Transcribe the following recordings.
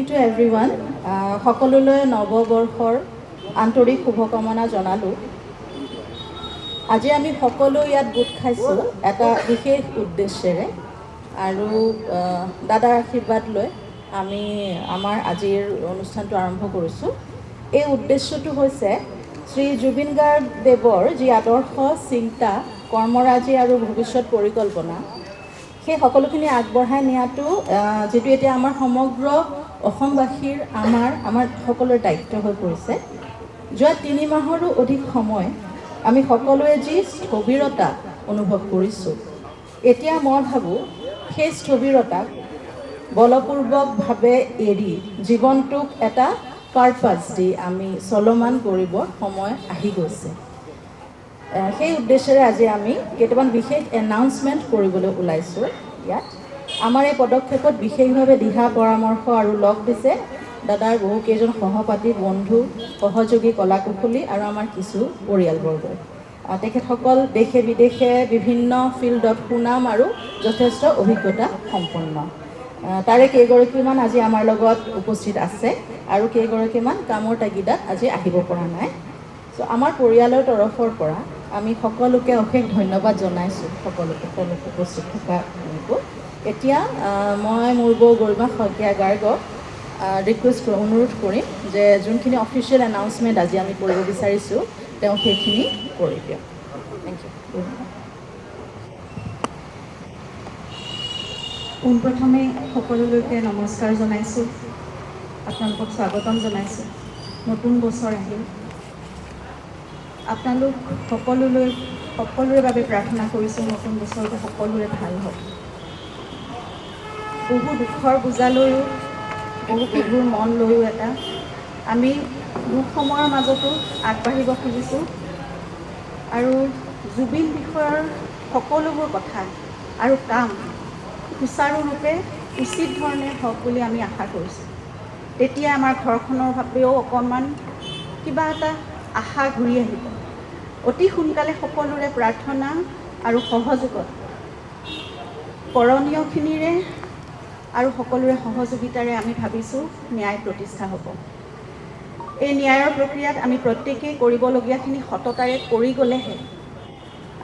Evening to everyone. সকলোলৈ নৱবৰ্ষৰ আন্তৰিক শুভকামনা জনালোঁ। আজি আমি সকলো ইয়াত গোট খাইছোঁ এটা বিশেষ উদ্দেশ্যেৰে আৰু দাদাৰ আশীৰ্বাদ লৈ আমি আমাৰ আজিৰ অনুষ্ঠানটো আৰম্ভ কৰিছোঁ। এই উদ্দেশ্যটো হৈছে শ্ৰী জুবিন গাৰ্গদেৱৰ যি আদৰ্শ চিন্তা, কৰ্মৰাজি আৰু ভৱিষ্যত পৰিকল্পনা, সেই সকলোখিনি আগবঢ়াই নিয়াটো যিটো এতিয়া আমাৰ সমগ্ৰ অসমবাসীৰ আমাৰ সকলোৰে দায়িত্ব হৈ পৰিছে। যোৱা 3 মাহৰো অধিক সময় আমি সকলোৱে যি স্থবিৰতা অনুভৱ কৰিছোঁ, এতিয়া মই ভাবোঁ সেই স্থবিৰতাক বলপূৰ্বকভাৱে এৰি জীৱনটোক এটা পাৰ্পাছ দি আমি চলমান কৰিবৰ সময় আহি গৈছে। সেই উদ্দেশ্যেৰে আজি আমি কেইটামান বিশেষ এনাউন্সমেণ্ট কৰিবলৈ ওলাইছোঁ। ইয়াত আমাৰ এই পদক্ষেপত বিশেষভাৱে দিহা পৰামৰ্শ আৰু লগ দিছে দাদাৰ বহুকেইজন সহপাঠী, বন্ধু, সহযোগী, কলাকুশলী আৰু আমাৰ কিছু পৰিয়ালবৰ্গ। তেখেতসকল দেশে বিদেশে বিভিন্ন ফিল্ডত সুনাম আৰু যথেষ্ট অভিজ্ঞতা সম্পন্ন। তাৰে কেইগৰাকীমান আজি আমাৰ লগত উপস্থিত আছে আৰু কেইগৰাকীমান কামৰ তাগিদাত আজি আহিব পৰা নাই। চ' আমাৰ পৰিয়ালৰ তৰফৰ পৰা আমি সকলোকে অশেষ ধন্যবাদ জনাইছোঁ, সকলোকে উপস্থিত থকা লোকো। এতিয়া মই মোৰ বৌ গৰিমা শইকীয়া গাৰ্গক ৰিকুৱেষ্ট অনুৰোধ কৰিম যে যোনখিনি অফিচিয়েল এনাউন্সমেণ্ট আজি আমি কৰিব বিচাৰিছোঁ তেওঁ সেইখিনি কৰি দিয়ক। Thank you. পোনপ্ৰথমে সকলোলৈকে নমস্কাৰ জনাইছোঁ, আপোনালোকক স্বাগতম জনাইছোঁ। নতুন বছৰ আহিল, আপোনালোক সকলোৰে বাবে প্ৰাৰ্থনা কৰিছোঁ নতুন বছৰটো সকলোৰে ভাল হওক। বহু দুখৰ বোজা লৈও, বহু গধুৰ মন লৈও আমি দুখ সময়ৰ মাজতো আগবাঢ়িব খুজিছোঁ আৰু জুবিন বিষয়ৰ সকলোবোৰ কথা আৰু কাম সুচাৰুৰূপে উচিত ধৰণে হওক বুলি আমি আশা কৰিছোঁ। তেতিয়া আমাৰ ঘৰখনৰ বাবেও অকণমান কিবা এটা আশা ঘূৰি আহিব। অতি সোনকালে সকলোৰে প্ৰাৰ্থনা আৰু সহযোগত কৰণীয়খিনিৰে আৰু সকলোৰে সহযোগিতাৰে আমি ভাবিছোঁ ন্যায় প্ৰতিষ্ঠা হ'ব। এই ন্যায়ৰ প্ৰক্ৰিয়াত আমি প্ৰত্যেকেই কৰিবলগীয়াখিনি সততাৰে কৰি গ'লেহে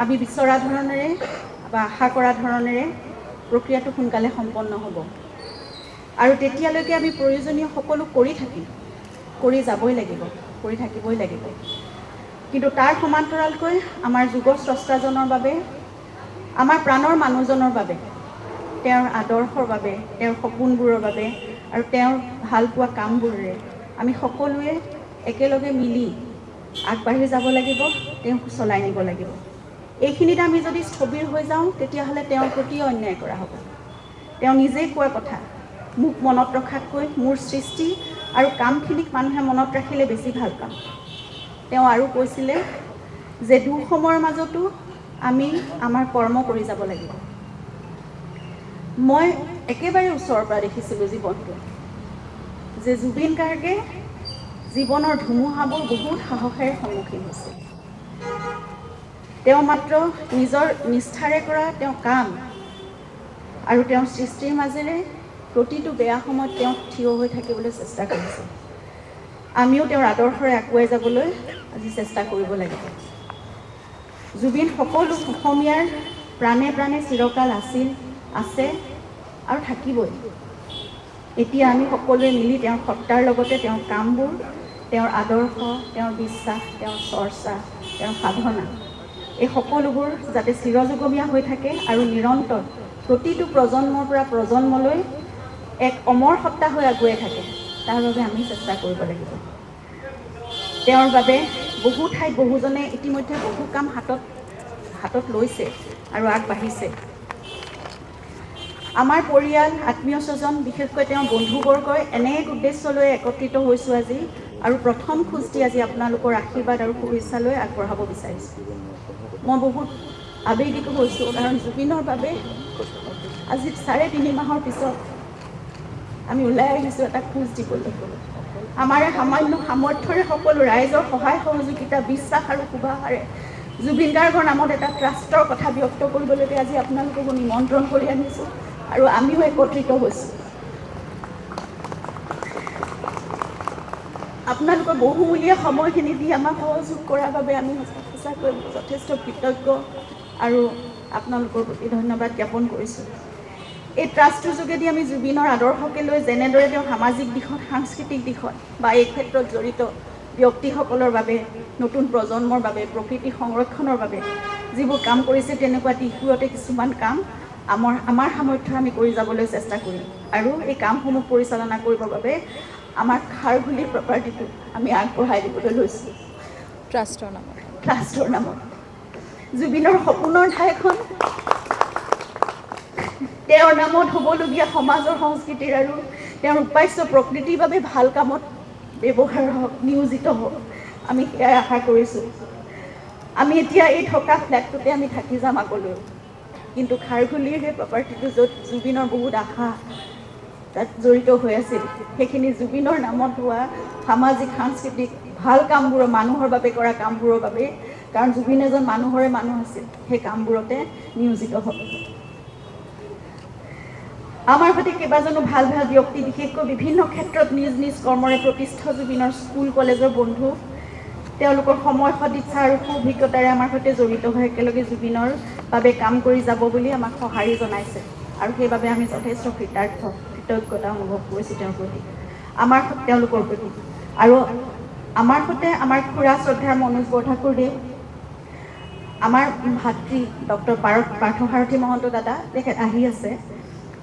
আমি বিচৰা ধৰণেৰে বা আশা কৰা ধৰণেৰে প্ৰক্ৰিয়াটো সোনকালে সম্পন্ন হ'ব। আৰু তেতিয়ালৈকে আমি প্ৰয়োজনীয় সকলো কৰি যাবই লাগিব, কৰি থাকিবই লাগিব। কিন্তু তাৰ সমান্তৰালকৈ আমাৰ যুৱ স্ৰষ্টাজনৰ বাবে, আমাৰ প্ৰাণৰ মানুহজনৰ বাবে, তেওঁৰ আদৰ্শৰ বাবে, তেওঁৰ সপোনবোৰৰ বাবে আৰু তেওঁৰ ভালপোৱা কামবোৰেৰে আমি সকলোৱে একেলগে মিলি আগবাঢ়ি যাব লাগিব, তেওঁক চলাই নিব লাগিব। এইখিনিত আমি যদি স্থবিৰ হৈ যাওঁ তেতিয়াহ'লে তেওঁৰ প্ৰতিও অন্যায় কৰা হ'ব। তেওঁ নিজেই কোৱা কথা, মোক মনত ৰখাতকৈ মোৰ সৃষ্টি আৰু কামখিনিক মানুহে মনত ৰাখিলে বেছি ভাল পাম। তেওঁ আৰু কৈছিলে যে দুখ সময়ৰ মাজতো আমি আমাৰ কৰ্ম কৰি যাব লাগিব। মই একেবাৰে ওচৰৰ পৰা দেখিছিলোঁ জীৱনটো যে জুবিন গাৰ্গে জীৱনৰ ধুমুহাবোৰ বহুত সাহসেৰে সন্মুখীন হৈছিল। তেওঁ মাত্ৰ নিজৰ নিষ্ঠাৰে কৰা তেওঁ কাম আৰু তেওঁৰ সৃষ্টিৰ মাজেৰে প্ৰতিটো বেয়া সময়ত তেওঁ থিয় হৈ থাকিবলৈ চেষ্টা কৰিছিল। আমিও তেওঁৰ আদৰ্শৰে আগুৱাই যাবলৈ আজি চেষ্টা কৰিব লাগিব। জুবিন সকলো অসমীয়াৰ প্ৰাণে প্ৰাণে চিৰকাল আছিল, আছে আৰু থাকিবই। এতিয়া আমি সকলোৱে মিলি তেওঁৰ সত্তাৰ লগতে তেওঁৰ কামবোৰ, তেওঁৰ আদৰ্শ, তেওঁৰ বিশ্বাস, তেওঁৰ চৰ্চা, তেওঁৰ সাধনা, এই সকলোবোৰ যাতে চিৰযুগমীয়া হৈ থাকে আৰু নিৰন্তৰ প্ৰতিটো প্ৰজন্মৰ পৰা প্ৰজন্মলৈ এক অমৰ সত্তা হৈ আগুৱাই থাকে, তাৰ বাবে আমি চেষ্টা কৰিব লাগিব। তেওঁৰ বাবে বহু ঠাইত বহুজনে ইতিমধ্যে বহু কাম হাতত লৈছে আৰু আগবাঢ়িছে। আমাৰ পৰিয়াল, আত্মীয় স্বজন, বিশেষকৈ তেওঁৰ বন্ধুবৰ্গই এনে এক উদ্দেশ্য লৈ একত্ৰিত হৈছোঁ আজি আৰু প্ৰথম খোজটি আজি আপোনালোকৰ আশীৰ্বাদ আৰু শুভেচ্ছা লৈ আগবঢ়াব বিচাৰিছোঁ। মই বহুত আৱেগিক হৈছোঁ, কাৰণ জুবিনৰ বাবে আজি 3.5 মাহৰ পিছত আমি ওলাই আহিছোঁ এটা খোজ দিবলৈ। আমাৰ সামান্য সামৰ্থ্যৰে সকলো ৰাইজৰ সহায় সহযোগিতা, বিশ্বাস আৰু শুভাষাৰে জুবিন গাৰ্গৰ নামত এটা ট্ৰাষ্টৰ কথা ব্যক্ত কৰিবলৈকে আজি আপোনালোককো নিমন্ত্ৰণ কৰি আনিছোঁ আৰু আমিও একত্ৰিত হৈছোঁ। আপোনালোকৰ বহুমূলীয়া সময়খিনি দি আমাক সহযোগ কৰাৰ বাবে আমি সঁচাকৈ যথেষ্ট কৃতজ্ঞ আৰু আপোনালোকৰ প্ৰতি ধন্যবাদ জ্ঞাপন কৰিছোঁ। এই ট্ৰাষ্টটোৰ যোগেদি আমি জুবিনৰ আদৰ্শকে লৈ যেনেদৰে তেওঁ সামাজিক দিশত, সাংস্কৃতিক দিশত বা এই ক্ষেত্ৰত জড়িত ব্যক্তিসকলৰ বাবে, নতুন প্ৰজন্মৰ বাবে, প্ৰকৃতি সংৰক্ষণৰ বাবে যিবোৰ কাম কৰিছে, তেনেকুৱা দিশবোৰতে কিছুমান কাম আমাৰ সামৰ্থ্য আমি কৰি যাবলৈ চেষ্টা কৰিম। আৰু এই কামসমূহ পৰিচালনা কৰিবৰ বাবে আমাৰ খাৰঘুলি প্ৰপাৰ্টিটো আমি আগবঢ়াই দিবলৈ লৈছোঁ ট্ৰাষ্টৰ নামত। জুবিনৰ সপোনৰ ঠাইখন তেওঁৰ নামত হ'বলগীয়া সমাজৰ সংস্কৃতিৰ আৰু তেওঁৰ উপাস্য প্ৰকৃতিৰ বাবে ভাল কামত ব্যৱহাৰ হওক, নিয়োজিত হওক, আমি সেয়াই আশা কৰিছোঁ। আমি এতিয়া এই থকা ফ্লেটটোতে আমি থাকি যাম আগলৈ, কিন্তু খাৰঘুলিৰ সেই প্ৰপাৰ্টিটো য'ত জুবিনৰ বহুত আশা তাত জড়িত হৈ আছিল, সেইখিনি জুবিনৰ নামত হোৱা সামাজিক সাংস্কৃতিক ভাল কামবোৰ, মানুহৰ বাবে কৰা কামবোৰৰ বাবে, কাৰণ জুবিন এজন মানুহৰে মানুহ আছিল, সেই কামবোৰতে নিয়োজিত হ'ব। আমাৰ সৈতে কেইবাজনো ভাল ভাল ব্যক্তি, বিশেষকৈ বিভিন্ন ক্ষেত্ৰত নিজ নিজ কৰ্মৰে প্ৰতিষ্ঠিত জুবিনৰ স্কুল কলেজৰ বন্ধু, তেওঁলোকৰ সময় সদিচ্ছা আৰু সুঅভিজ্ঞতাৰে আমাৰ সৈতে জড়িত হৈ একেলগে জুবিনৰ বাবে কাম কৰি যাব বুলি আমাক সঁহাৰি জনাইছে, আৰু সেইবাবে আমি যথেষ্ট কৃতজ্ঞতা অনুভৱ কৰিছোঁ তেওঁলোকৰ প্ৰতি। আৰু আমাৰ সৈতে আমাৰ খুৰা শ্ৰদ্ধাৰ মনোজ বৰঠাকুৰদেৱ, আমাৰ ভাতৃ ডক্টৰ পাৰ্থসাৰথী মহন্ত দাদা, তেখেত আহি আছে,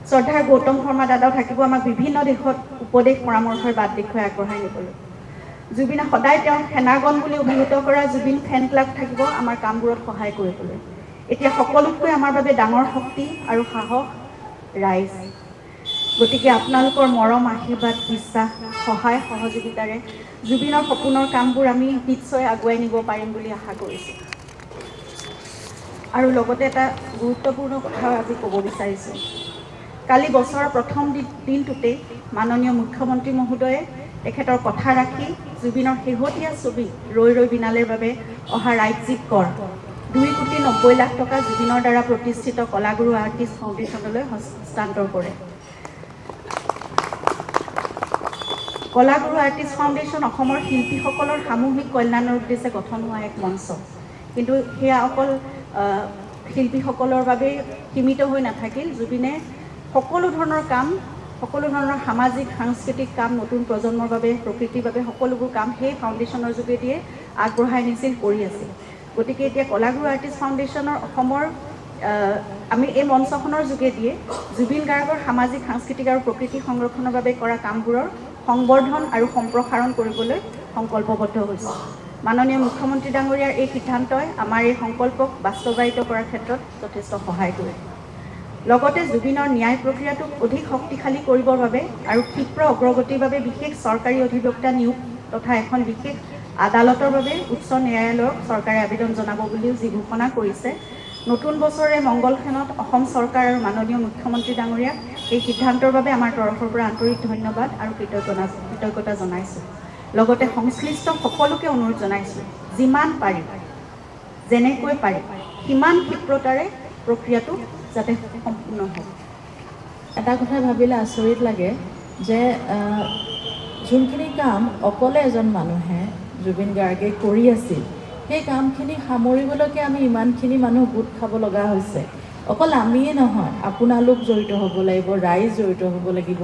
শ্ৰদ্ধাৰ গৌতম শৰ্মা দাদাও থাকিব, আমাক বিভিন্ন দিশত উপদেশ পৰামৰ্শৰ বাট দেখুৱাই আগবঢ়াই নিবলৈ। জুবিনে সদায় তেওঁক সেনাগন বুলি অভিহিত কৰা জুবিন ফেন ক্লাব থাকিব আমাৰ কামবোৰত সহায় কৰিবলৈ। এতিয়া সকলোতকৈ আমাৰ বাবে ডাঙৰ শক্তি আৰু সাহস ৰাইজ। গতিকে আপোনালোকৰ মৰম, আশীৰ্বাদ, বিশ্বাস, সহায় সহযোগিতাৰে জুবিনৰ সপোনৰ কামবোৰ আমি নিশ্চয় আগুৱাই নিব পাৰিম বুলি আশা কৰিছোঁ। আৰু লগতে এটা গুৰুত্বপূৰ্ণ কথা আজি ক'ব বিচাৰিছোঁ। কালি বছৰৰ প্ৰথম দিনটোতে মাননীয় মুখ্যমন্ত্ৰী মহোদয়ে তেখেতৰ কথা ৰাখি জুবিনৰ শেহতীয়া ছবি ৰৈ ৰৈ বিনালেৰ বাবে অহা ৰাজ্যিক কৰ 2,90,00,000 টকা জুবিনৰ দ্বাৰা প্ৰতিষ্ঠিত কলাগুৰু আৰ্টিষ্ট ফাউণ্ডেশ্যনলৈ হস্তান্তৰ কৰে। কলাগুৰু আৰ্টিষ্ট ফাউণ্ডেশ্যন অসমৰ শিল্পীসকলৰ সামূহিক কল্যাণৰ উদ্দেশ্যে গঠন হোৱা এক মঞ্চ, কিন্তু সেয়া অকল শিল্পীসকলৰ বাবে সীমিত হৈ নাথাকিল। জুবিনে সকলো ধৰণৰ কাম, সকলো ধৰণৰ সামাজিক সাংস্কৃতিক কাম, নতুন প্ৰজন্মৰ বাবে, প্ৰকৃতিৰ বাবে সকলোবোৰ কাম সেই ফাউণ্ডেশ্যনৰ যোগেদিয়ে আগবঢ়াই নিছিল, কৰি আছিল। গতিকে এতিয়া কলাগুৰু আৰ্টিষ্ট ফাউণ্ডেশ্যনৰ অসমৰ আমি এই মঞ্চখনৰ যোগেদিয়ে জুবিন গাৰ্গৰ সামাজিক সাংস্কৃতিক আৰু প্ৰকৃতি সংৰক্ষণৰ বাবে কৰা কামবোৰৰ সংবৰ্ধন আৰু সম্প্ৰসাৰণ কৰিবলৈ সংকল্পবদ্ধ হৈছে। মাননীয় মুখ্যমন্ত্ৰী ডাঙৰীয়াৰ এই সিদ্ধান্তই আমাৰ এই সংকল্পক বাস্তৱায়িত কৰাৰ ক্ষেত্ৰত যথেষ্ট সহায় কৰে। লগতে জুবিনৰ ন্যায় প্ৰক্ৰিয়াটোক অধিক শক্তিশালী কৰিবৰ বাবে আৰু ক্ষীপ্ৰ অগ্ৰগতিৰ বাবে বিশেষ চৰকাৰী অধিবক্তা নিয়োগ তথা এখন বিশেষ আদালতৰ বাবে উচ্চ ন্যায়ালয়ক চৰকাৰে আবেদন জনাব বুলিও যি ঘোষণা কৰিছে, নতুন বছৰে মংগলক্ষণত অসম চৰকাৰ আৰু মাননীয় মুখ্যমন্ত্ৰী ডাঙৰীয়াক এই সিদ্ধান্তৰ বাবে আমাৰ তৰফৰ পৰা আন্তৰিক ধন্যবাদ আৰু কৃতজ্ঞতা জনাইছোঁ। লগতে সংশ্লিষ্ট সকলোকে অনুৰোধ জনাইছোঁ, যিমান পাৰি, যেনেকৈ পাৰি, সিমান ক্ষীপ্ৰতাৰে প্ৰক্ৰিয়াটো যাতে সম্পূৰ্ণ হয়। এটা কথা ভাবিলে আচৰিত লাগে যে যোনখিনি কাম অকলে এজন মানুহে জুবিন গাৰ্গে কৰি আছিল, সেই কামখিনি সামৰিবলৈকে আমি ইমানখিনি মানুহ গোট খাব লগা হৈছে। অকল আমিয়ে নহয়, আপোনালোক জড়িত হ'ব লাগিব, ৰাইজ জড়িত হ'ব লাগিব।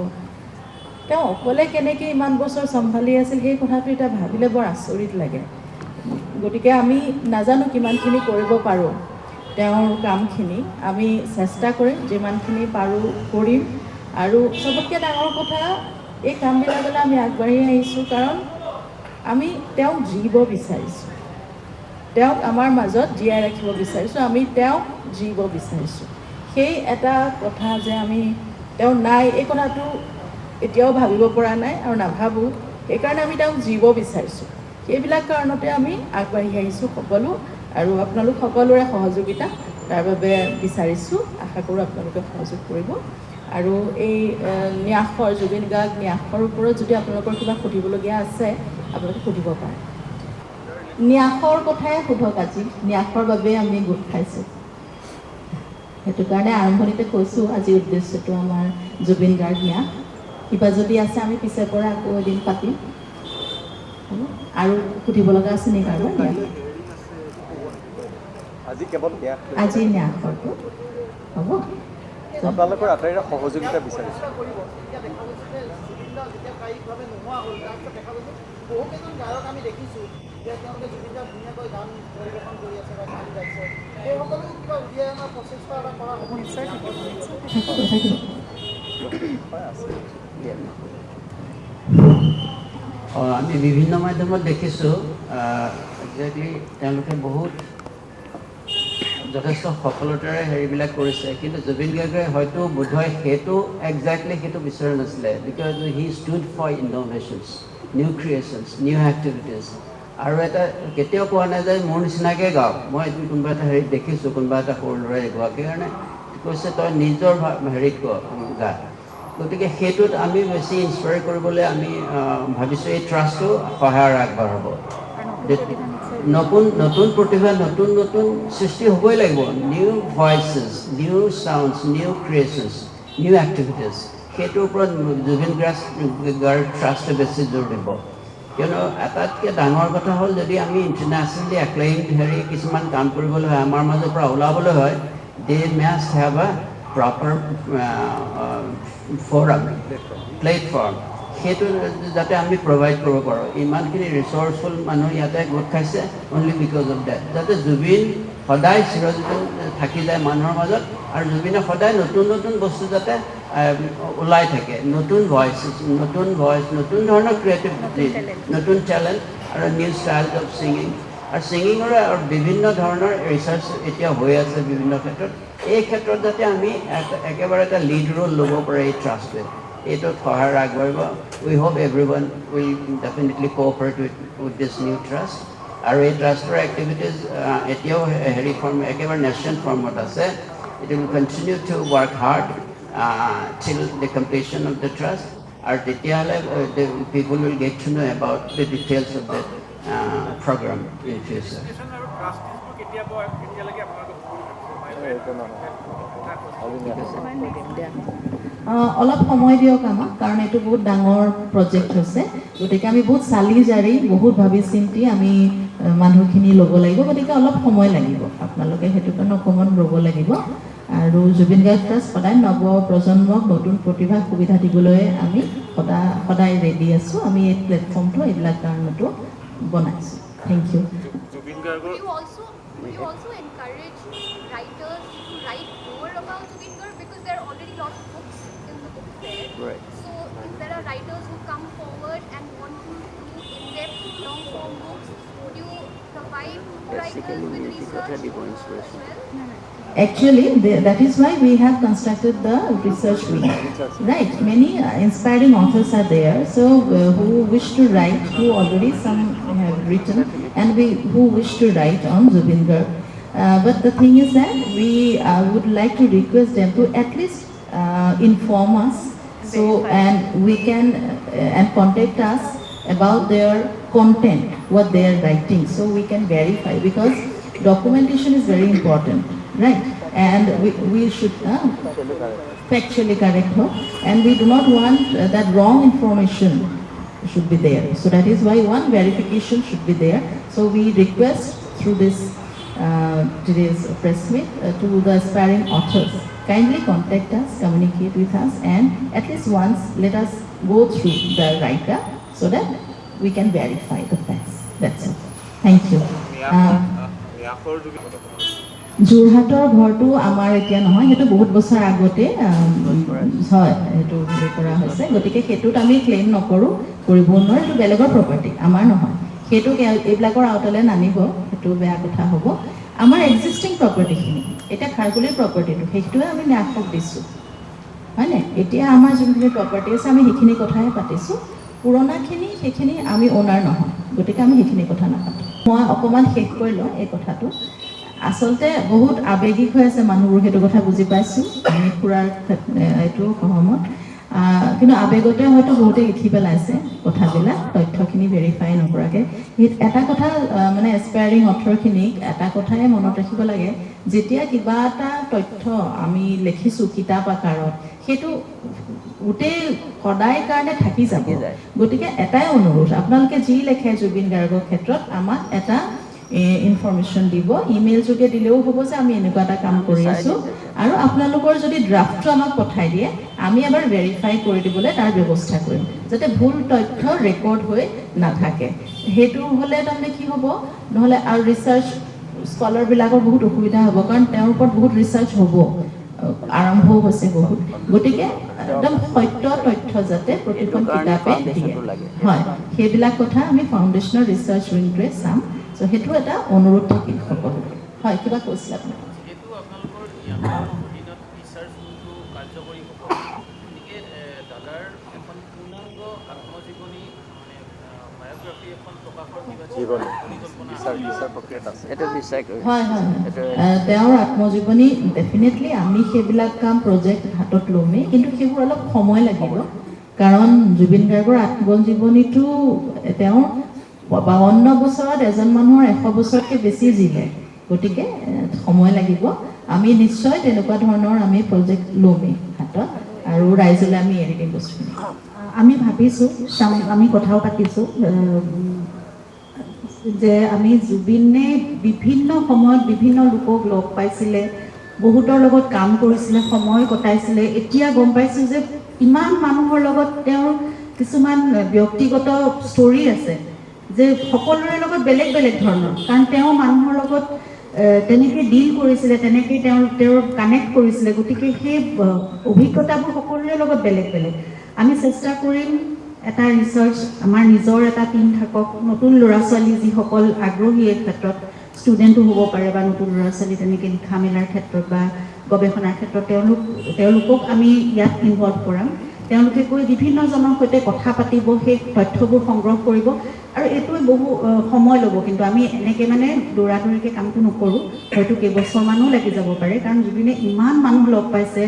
তেওঁ অকলে কেনেকৈ ইমান বছৰ চম্ভালি আছিল, সেই কথাটো এতিয়া ভাবিলে বৰ আচৰিত লাগে। গতিকে আমি নাজানো কিমানখিনি কৰিব পাৰোঁ। তেওঁৰ কামখিনি আমি চেষ্টা কৰিম, যিমানখিনি পাৰোঁ কৰিম। আৰু চবতকৈ ডাঙৰ কথা, এই কামবিলাকলৈ আমি আগবাঢ়ি আহিছোঁ কাৰণ আমি তেওঁক জীব বিচাৰিছোঁ, তেওঁক আমাৰ মাজত জীয়াই ৰাখিব বিচাৰিছোঁ, আমি তেওঁক জীব বিচাৰিছোঁ। সেই এটা কথা যে আমি তেওঁ নাই, এই কথাটো এতিয়াও ভাবিব পৰা নাই আৰু নাভাবোঁ। সেইকাৰণে আমি তেওঁক জীব বিচাৰিছোঁ। সেইবিলাক কাৰণতে আমি আগবাঢ়ি আহিছোঁ সকলো, আৰু আপোনালোক সকলোৰে সহযোগিতা তাৰ বাবে বিচাৰিছোঁ। আশা কৰোঁ আপোনালোকে সহযোগ কৰিব। আৰু এই ন্যাসৰ, জুবিন গাৰ্গ ন্যাসৰ ওপৰত যদি আপোনালোকৰ কিবা সুধিবলগীয়া আছে আপোনালোকে সুধিব পাৰে। ন্যাসৰ কথাই সোধক আজি, ন্যাসৰ বাবে আমি গোট খাইছোঁ। সেইটো কাৰণে আৰম্ভণিতে কৈছোঁ আজিৰ উদ্দেশ্যটো আমাৰ জুবিন গাৰ্গ ন্যাস। কিবা যদি আছে আমি পিছে পৰা আকৌ এদিন পাতিম। আৰু সুধিব লগা আছে নেকি কাৰোবাৰ? আজি কেৱল ন্যাস আজি ন্যাস কৰিব হ'ব। আপোনালোকৰ আটাইৰে সহযোগিতা বিচাৰিছোঁ। বহুকেইজন গায়ক আমি দেখিছোঁ যে তেওঁলোকে জুবিনদাক ধুনীয়াকৈ গান পৰিৱেশন কৰি আছে বা গান গাইছে, এই সকলো কিবা উলিয়াই অনাৰ প্ৰচেষ্টা এটা কৰা হ'ব নিশ্চয় থাকিব। আমি বিভিন্ন মাধ্যমত দেখিছোঁ একজেক্টলি তেওঁলোকে বহুত যথেষ্ট সফলতাৰে হেৰিবিলাক কৰিছে, কিন্তু জুবিন গাৰ্গে হয়তো বোধহয় সেইটো একজেক্টলি সেইটো বিচৰা নাছিলে, because he stood for innovations, new creations, new activities. আৰু এটা কেতিয়াও কোৱা নাই যে মোৰ নিচিনাকৈ গাওক। মই এদিন কোনোবা এটা হেৰিত দেখিছোঁ, কোনোবা এটা সৰু ল'ৰাই গোৱাকৈ কাৰণে কৈছে তই নিজৰ হেৰিত গা। গতিকে সেইটোত আমি বেছি ইনস্পায়াৰ কৰিবলৈ আমি ভাবিছোঁ এই ট্ৰাষ্টটো সহায়ৰ আগবঢ়াব। নতুন প্ৰতিভা, নতুন সৃষ্টি হ'বই লাগিব। New voices, new sounds, new creations, new activities, সেইটোৰ ওপৰত জুবিন গাৰ্গ ট্ৰাষ্টে বেছি জোৰ দিব। কিয়নো আটাইতকৈ ডাঙৰ কথা হ'ল যদি আমি ইণ্টাৰনেশ্যনেলি এক্লেইমড কিছুমান কাম কৰিবলৈ হয়, আমাৰ মাজৰ পৰা ওলাবলৈ হয়, দে মাষ্ট হেভ আ প্ৰপাৰ ফ'ৰাম, প্লেটফৰ্ম। সেইটো যাতে আমি প্ৰভাইড কৰিব পাৰোঁ। ইমানখিনি ৰিচৰ্চফুল মানুহ ইয়াতে গোট খাইছে অনলি বিকজ অফ ডেট, যাতে জুবিন সদায় চিৰজীৱন থাকি যায় মানুহৰ মাজত, আৰু জুবিনে সদায় নতুন বস্তু যাতে ওলাই থাকে, নতুন ভইচ, নতুন ধৰণৰ ক্ৰিয়েটিভিটি, নতুন টেলেণ্ট আৰু নিউ ষ্টাইল অফ ছিংগিং। আৰু ছিংগিঙৰে আৰু বিভিন্ন ধৰণৰ ৰিচাৰ্চ এতিয়া হৈ আছে বিভিন্ন ক্ষেত্ৰত। এই ক্ষেত্ৰত যাতে আমি একেবাৰে এটা লিড ৰোল ল'ব পাৰে এই ট্ৰাষ্টটোৱে, এইটোত সহায় আগবাঢ়িব। We hope everyone will definitely cooperate with this new trust. আৰু এই ট্ৰাষ্টৰ এক্টিভিটিজ এতিয়াও একেবাৰে নেশ্যনেল ফৰ্মত আছে। It will continue to work hard till the completion of the trust, or তেতিয়াহ'লে the people will get to know about the details of the program in future. অলপ সময় দিয়ক আমাক, কাৰণ এইটো বহুত ডাঙৰ প্ৰজেক্ট হৈছে। গতিকে আমি বহুত চালি জাৰি, বহুত ভাবি চিন্তি আমি মানুহখিনি ল'ব লাগিব। গতিকে অলপ সময় লাগিব, আপোনালোকে সেইটো কাৰণে অকণমান ৰ'ব লাগিব। আৰু জুবিন গাৰ্গ ট্ৰাষ্ট সদায় নৱ প্ৰজন্মক নতুন প্ৰতিভা সুবিধা দিবলৈ আমি সদায় ৰেডি আছোঁ। আমি এই প্লেটফৰ্মটো এইবিলাক কাৰণতো বনাইছোঁ। Thank you. Will you also encourage writers to write more about Zubin Garg, because there are already lots of books in the book fair. Right. So if there are writers who come forward and want to do in-depth long-form books, would you provide writers with research as well? Actually, that is why we have constructed the research wing, right? Many inspiring authors are there, so who wish to write, who already some have written, and who wish to write on Zubin Garg. But the thing is that we would like to request them to at least inform us, so and we can and contact us about their content, what they are writing, so we can verify, because documentation is very important. Right, and we should factually correct her, and we do not want that wrong information should be there. So that is why one verification should be there. So we request through this today's press meet to the aspiring authors, kindly contact us, communicate with us, and at least once let us go through the writer so that we can verify the facts. That's it. Thank you. যোৰহাটৰ ঘৰটো আমাৰ এতিয়া নহয়, সেইটো বহুত বছৰ আগতে হয় সেইটো হেৰি কৰা হৈছে। গতিকে সেইটোত আমি ক্লেইম নকৰোঁ, কৰিবও নোৱাৰোঁ, সেইটো বেলেগৰ প্ৰপাৰ্টি, আমাৰ নহয়। সেইটোক এইবিলাকৰ আওতালৈ নানিব, সেইটো বেয়া কথা হ'ব। আমাৰ এক্সিষ্টিং প্ৰপাৰ্টিখিনি, এতিয়া খাৰগুলিৰ প্ৰপাৰ্টিটো সেইটোৱে আমি ন্যাসক দিছোঁ, হয়নে? এতিয়া আমাৰ যোনখিনি প্ৰপাৰ্টি আছে আমি সেইখিনি কথাহে পাতিছোঁ। পুৰণাখিনি সেইখিনি আমি অ'নাৰ নহয়, গতিকে আমি সেইখিনি কথা নাপাতোঁ। মই অকণমান শেষ কৰি লওঁ এই কথাটো। আচলতে বহুত আৱেগিক হৈ আছে মানুহবোৰ, সেইটো কথা বুজি পাইছোঁ। আমি খুৰাৰ এইটো সহমত। কিন্তু আবেগতে হয়তো বহুতে লিখি পেলাইছে কথাবিলাক তথ্যখিনি ভেৰিফাই নকৰাকৈ। এটা কথা মানে এছপায়াৰিং অথৰখিনিক এটা কথাই মনত ৰাখিব লাগে, যেতিয়া কিবা এটা তথ্য আমি লিখিছোঁ কিতাপ আকাৰত, সেইটো গোটেই সদায় কাৰণে থাকি যাব। গতিকে এটাই অনুৰোধ, আপোনালোকে যি লিখে জুবিন গাৰ্গৰ ক্ষেত্ৰত আমাক এটা ইনফৰমেশ্যন দিব, ইমেইল যোগে দিলেও হ'ব যে আমি এনেকুৱা এটা কাম কৰি আছোঁ, আৰু আপোনালোকৰ যদি ড্ৰাফটটো আমাক পঠাই দিয়ে আমি এবাৰ ভেৰিফাই কৰি দিবলৈ তাৰ ব্যৱস্থা কৰিম, যাতে ভুল তথ্য ৰেকৰ্ড হৈ নাথাকে। সেইটো হ'লে তাৰমানে কি হ'ব, নহ'লে আৰু ৰিচাৰ্চ স্কলাৰবিলাকৰ বহুত অসুবিধা হ'ব, কাৰণ তেওঁৰ ওপৰত বহুত ৰিচাৰ্চ হ'ব, আৰম্ভও হৈছে বহুত। গতিকে একদম সত্য তথ্য যাতে প্ৰতিখন কিতাপে দিয়ে, হয়, সেইবিলাক কথা আমি ফাউণ্ডেশ্যনৰ ৰিচাৰ্চ উইংটোৱে চাম। চ' সেইটো এটা অনুৰোধ থাকিল সকলোকে। হয়, কিবা কৈছিলে আপুনি? যিহেতু আপোনালোকৰ ইয়াৰ অধীনত ৰিচাৰ্চ যোনটো কাৰ্যকৰী হ'ব, গতিকে দাদাৰ এখন পূৰ্ণাংগ আত্মজীৱনী মানে বায়'গ্ৰাফী এখন প্ৰকাশৰ কিবা জীৱনী পৰিকল্পনা বিচাৰ প্ৰক্ৰিয়াত আছে। এইটো নিশ্চয় কৰিম। হয় হয় হয়, তেওঁৰ আত্মজীৱনী ডেফিনেটলি আমি সেইবিলাক কাম প্ৰজেক্ট হাতত ল'মেই, কিন্তু সেইবোৰ অলপ সময় লাগিব, কাৰণ জুবিন গাৰ্গৰ আত্মজীৱনীটো তেওঁৰ 52 বছৰত এজন মানুহৰ 100 বছৰতকৈ বেছি জিলে, গতিকে সময় লাগিব। আমি নিশ্চয় তেনেকুৱা ধৰণৰ আমি প্ৰজেক্ট ল'মেই হাতত, আৰু ৰাইজলৈ আমি এৰি দিম বস্তুখিনি। আমি ভাবিছোঁ, আমি কথাও পাতিছোঁ যে আমি জুবিনে বিভিন্ন সময়ত বিভিন্ন লোকক লগ পাইছিলে, বহুতৰ লগত কাম কৰিছিলে, সময় কটাইছিলে। এতিয়া গম পাইছোঁ যে ইমান মানুহৰ লগত তেওঁৰ কিছুমান ব্যক্তিগত ষ্টৰী আছে, যে সকলোৰে লগত বেলেগ বেলেগ ধৰণৰ, কাৰণ তেওঁ মানুহৰ লগত তেনেকৈ ডিল কৰিছিলে, তেনেকৈ তেওঁৰ কানেক্ট কৰিছিলে। গতিকে সেই অভিজ্ঞতাবোৰ সকলোৰে লগত বেলেগ বেলেগ। আমি চেষ্টা কৰিম এটা ৰিচাৰ্চ, আমাৰ নিজৰ এটা টিম থাকক, নতুন ল'ৰা ছোৱালী যিসকল আগ্ৰহী এই ক্ষেত্ৰত, ষ্টুডেণ্টো হ'ব পাৰে বা নতুন ল'ৰা ছোৱালী তেনেকৈ লিখা মেলাৰ ক্ষেত্ৰত বা গৱেষণাৰ ক্ষেত্ৰত তেওঁলোকক আমি ইয়াত ইনভলভ কৰাম। তেওঁলোকে গৈ বিভিন্নজনৰ সৈতে কথা পাতিব, সেই তথ্যবোৰ সংগ্ৰহ কৰিব, আৰু এইটোৱে বহু সময় ল'ব। কিন্তু আমি এনেকৈ মানে দৌৰাদৌৰিকৈ কামটো নকৰোঁ, হয়তো কেইবছৰমানো লাগি যাব পাৰে, কাৰণ জুবিনে ইমান মানুহ লগ পাইছে,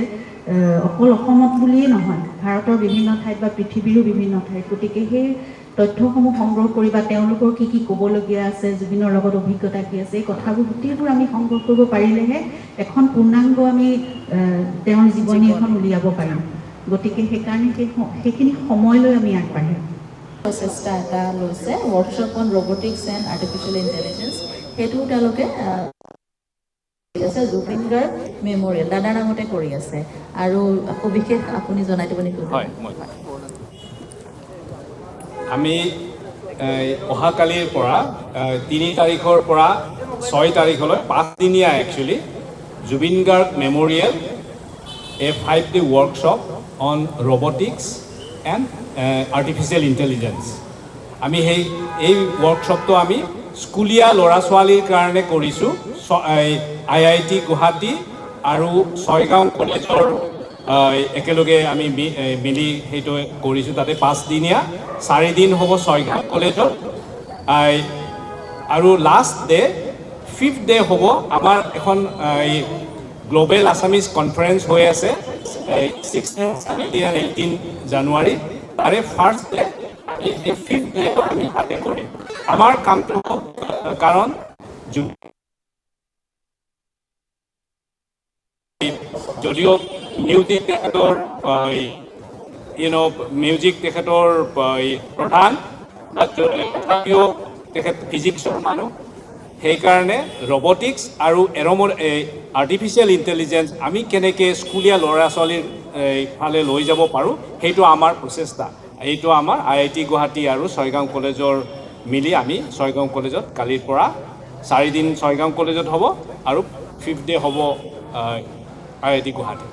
অকল অসমত বুলিয়েই নহয়, ভাৰতৰ বিভিন্ন ঠাইত বা পৃথিৱীৰো বিভিন্ন ঠাইত। গতিকে সেই তথ্যসমূহ সংগ্ৰহ কৰি বা তেওঁলোকৰ কি কি ক'বলগীয়া আছে, জুবিনৰ লগত অভিজ্ঞতা কি আছে, এই কথাবোৰ গোটেইবোৰ আমি সংগ্ৰহ কৰিব পাৰিলেহে এখন পূৰ্ণাংগ আমি তেওঁৰ জীৱনী এখন উলিয়াব পাৰিম। গতিকে সেইকাৰণে সেইখিনি সময় লৈ আমি আগবাঢ়িম। প্ৰচেষ্টা এটা লৈছে, workshop on robotics and artificial intelligence, সেইটো তেওঁলোকে আছে জুবিন গাৰ্গ মেমৰিয়েল দাদাৰ নামতে কৰি আছে। আৰু সবিশেষ আপুনি জনাই দিব নেকি? হয়, আমি অহাকালিৰ পৰা 3 তাৰিখৰ পৰা 6 তাৰিখলৈ 5 দিনীয়া actually Zubeen Garg memorial a 5-day workshop on robotics and artificial intelligence. আমি এই ৱৰ্কশ্বপটো আমি স্কুলীয়া ল'ৰা ছোৱালীৰ কাৰণে কৰিছোঁ। IIT গুৱাহাটী আৰু ছয়গাঁও কলেজৰ একেলগে আমি মিলি সেইটো কৰিছোঁ। তাতে 5 দিনীয়া, 4 দিন হ'ব ছয়গাঁও কলেজত, আৰু লাষ্ট ডে 5th ডে হ'ব আমাৰ এখন গ্ল'বেল আছামিজ কনফাৰেঞ্চ হৈ আছে 16-18 জানুৱাৰী। তাৰে ফাৰ্ষ্ট ডে 5th ডে আমি তাতে কৰিম। আমাৰ কামটো কাৰণ যদিও মিউজিক তেখেতৰ মিউজিক তেখেতৰ প্ৰধান, তথাপিও তেখেত ফিজিক্সৰ মানুহ, সেইকাৰণে ৰবটিক্স আৰু আৰ্টিফিচিয়েল ইণ্টেলিজেঞ্চ আমি কেনেকৈ স্কুলীয়া ল'ৰা ছোৱালীৰ ফালে লৈ যাব পাৰোঁ, সেইটো আমাৰ প্ৰচেষ্টা। এইটো আমাৰ IIT গুৱাহাটী আৰু ছয়গাঁও কলেজৰ মিলি আমি ছয়গাঁও কলেজত কালিৰ পৰা 4 দিন ছয়গাঁও কলেজত হ'ব, আৰু 5th ডে হ'ব IIT গুৱাহাটী।